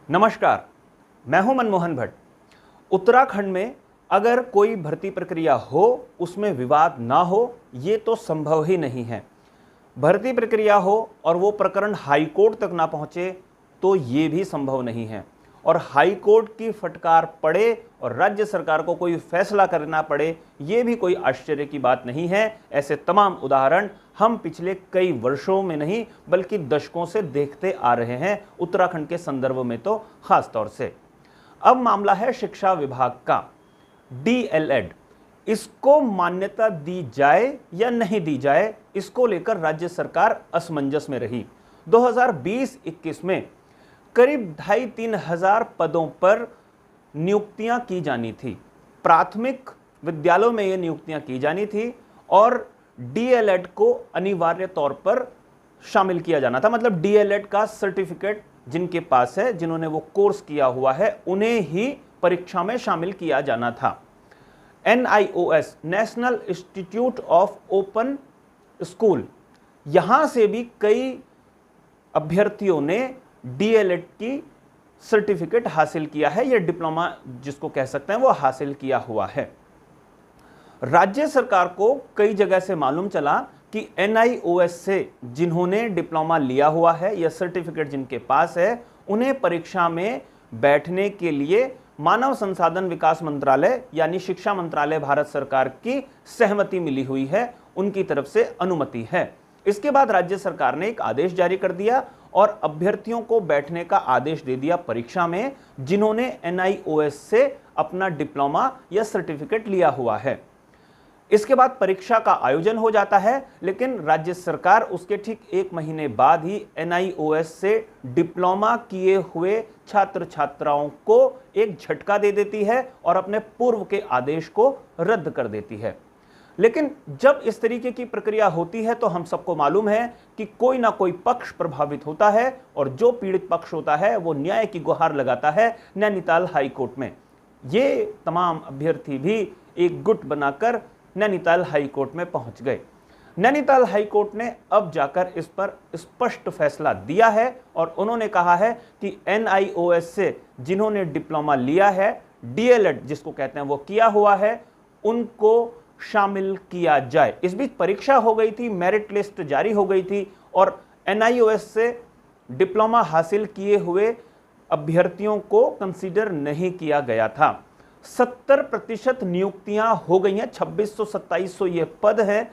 नमस्कार, मैं हूं मनमोहन भट्ट। उत्तराखंड में अगर कोई भर्ती प्रक्रिया हो, उसमें विवाद ना हो, ये तो संभव ही नहीं है। भर्ती प्रक्रिया हो और वो प्रकरण हाई कोर्ट तक ना पहुंचे तो ये भी संभव नहीं है। और हाई कोर्ट की फटकार पड़े और राज्य सरकार को कोई फैसला करना पड़े, ये भी कोई आश्चर्य की बात नहीं है। ऐसे तमाम उदाहरण हम पिछले कई वर्षों में नहीं बल्कि दशकों से देखते आ रहे हैं, उत्तराखंड के संदर्भ में तो खास तौर से। अब मामला है शिक्षा विभाग का। डीएलएड, इसको मान्यता दी जाए या नहीं दी जाए, इसको लेकर राज्य सरकार असमंजस में रही। 2020-21 में करीब 2,500-3 हजार पदों पर नियुक्तियां की जानी थी। प्राथमिक विद्यालयों में ये नियुक्तियां की जानी थी और डीएलएड को अनिवार्य तौर पर शामिल किया जाना था। मतलब डीएलएड का सर्टिफिकेट जिनके पास है, जिन्होंने वो कोर्स किया हुआ है, उन्हें ही परीक्षा में शामिल किया जाना था। NIOS, national institute of open school, यहां से भी कई अभ्यर्थियों ने डीएलएड की सर्टिफिकेट हासिल किया है, यह डिप्लोमा जिसको कह सकते हैं वो हासिल किया हुआ है। राज्य सरकार को कई जगह से मालूम चला कि NIOS से जिन्होंने डिप्लोमा लिया हुआ है या सर्टिफिकेट जिनके पास है, उन्हें परीक्षा में बैठने के लिए मानव संसाधन विकास मंत्रालय यानी शिक्षा मंत्रालय भारत सरकार की सहमति मिली हुई है, उनकी तरफ से अनुमति है। इसके बाद राज्य सरकार ने एक आदेश जारी कर दिया और अभ्यर्थियों को बैठने का आदेश दे दिया परीक्षा में, जिन्होंने NIOS से अपना डिप्लोमा या सर्टिफिकेट लिया हुआ है। इसके बाद परीक्षा का आयोजन हो जाता है, लेकिन राज्य सरकार उसके ठीक 1 महीने बाद ही NIOS से डिप्लोमा किए हुए छात्र छात्राओं को एक झटका दे देती है और अपने पूर्व के आदेश को रद्द कर देती है। लेकिन जब इस तरीके की प्रक्रिया होती है तो हम सबको मालूम है कि कोई ना कोई पक्ष प्रभावित होता है और जो पीड़ित पक्ष होता है वो न्याय की गुहार लगाता है नैनीताल हाई कोर्ट में। ये तमाम अभ्यर्थी भी एक गुट बनाकर नैनीताल हाई कोर्ट में पहुंच गए। नैनीताल हाई कोर्ट ने अब जाकर इस पर स्पष्ट फैसला दिया है और उन्होंने कहा है कि NIOS से जिन्होंने डिप्लोमा लिया है, डीएलएड जिसको कहते हैं वो किया हुआ है, उनको शामिल किया जाए। इस बीच परीक्षा हो गई थी, मेरिट लिस्ट जारी हो गई थी और NIOS से डिप्लोमा हासिल किए हुए अभ्यर्थियों को कंसीडर नहीं किया गया था। 70% नियुक्तियां हो गई हैं, 2600-2700 ये पद हैं।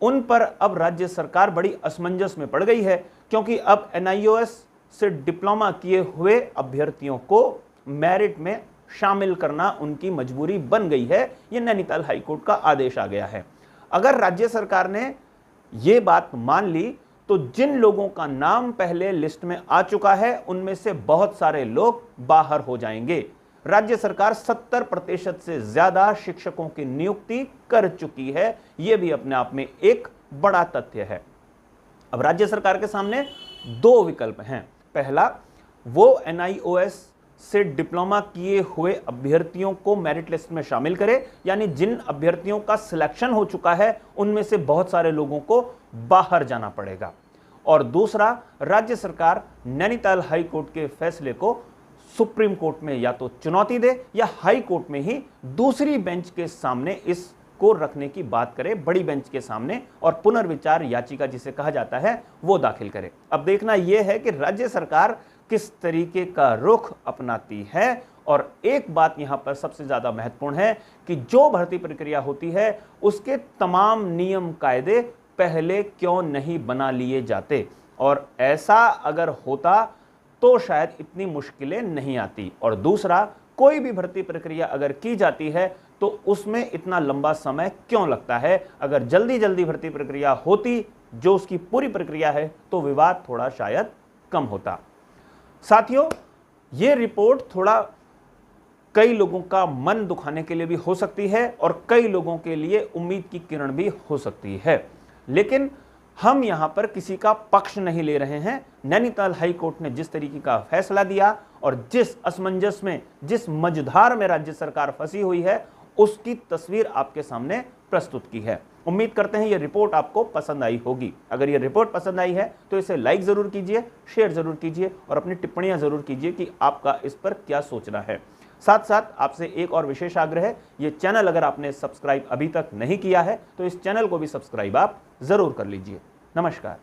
उन पर अब राज्य सरकार बड़ी असमंजस में पड़ गई है, क्योंकि अब NIOS से डिप्लोमा किए हुए अभ्यर्थियों को मेरिट में शामिल करना उनकी मजबूरी बन गई है। यह नैनीताल हाई कोर्ट का आदेश आ गया है। अगर राज्य सरकार ने यह बात मान ली तो जिन लोगों का नाम पहले लिस्ट में आ चुका है, उनमें से बहुत सारे लोग बाहर हो जाएंगे। राज्य सरकार 70% से ज्यादा शिक्षकों की नियुक्ति कर चुकी है, यह भी अपने आप में एक बड़ा तथ्य है। अब राज्य सरकार के सामने 2 विकल्प हैं। पहला, वो NIOS से डिप्लोमा किए हुए अभ्यर्थियों को मेरिट लिस्ट में शामिल करे, यानी जिन अभ्यर्थियों का सिलेक्शन हो चुका है उनमें से बहुत सारे लोगों को बाहर जाना पड़ेगा। और दूसरा, राज्य सरकार नैनीताल हाई कोर्ट के फैसले को सुप्रीम कोर्ट में या तो चुनौती दे या हाई कोर्ट में ही दूसरी बेंच के सामने इसको रखने की बात करे, बड़ी बेंच के सामने, और पुनर्विचार याचिका जिसे कहा जाता है वो दाखिल करे। अब देखना यह है कि राज्य सरकार किस तरीके का रुख अपनाती है। और एक बात यहां पर सबसे ज्यादा महत्वपूर्ण है कि जो भर्ती प्रक्रिया होती है उसके तमाम नियम कायदे पहले क्यों नहीं बना लिए जाते, और ऐसा अगर होता तो शायद इतनी मुश्किलें नहीं आती। और दूसरा, कोई भी भर्ती प्रक्रिया अगर की जाती है तो उसमें इतना लंबा समय क्यों लगता है। अगर जल्दी जल्दी भर्ती प्रक्रिया होती, जो उसकी पूरी प्रक्रिया है, तो विवाद थोड़ा शायद कम होता। साथियों, यह रिपोर्ट थोड़ा कई लोगों का मन दुखाने के लिए भी हो सकती है और कई लोगों के लिए उम्मीद की किरण भी हो सकती है, लेकिन हम यहां पर किसी का पक्ष नहीं ले रहे हैं। नैनीताल हाई कोर्ट ने जिस तरीके का फैसला दिया और जिस असमंजस में, जिस मझधार में राज्य सरकार फंसी हुई है, उसकी तस्वीर आपके सामने प्रस्तुत की है। उम्मीद करते हैं ये रिपोर्ट आपको पसंद आई होगी। अगर ये रिपोर्ट पसंद आई है तो इसे लाइक जरूर कीजिए, शेयर जरूर कीजिए और अपनी टिप्पणियां जरूर कीजिए कि आपका इस पर क्या सोचना है। साथ साथ आपसे एक और विशेष आग्रह है, ये चैनल अगर आपने सब्सक्राइब अभी तक नहीं किया है तो इस चैनल को भी सब्सक्राइब आप जरूर कर लीजिए। नमस्कार।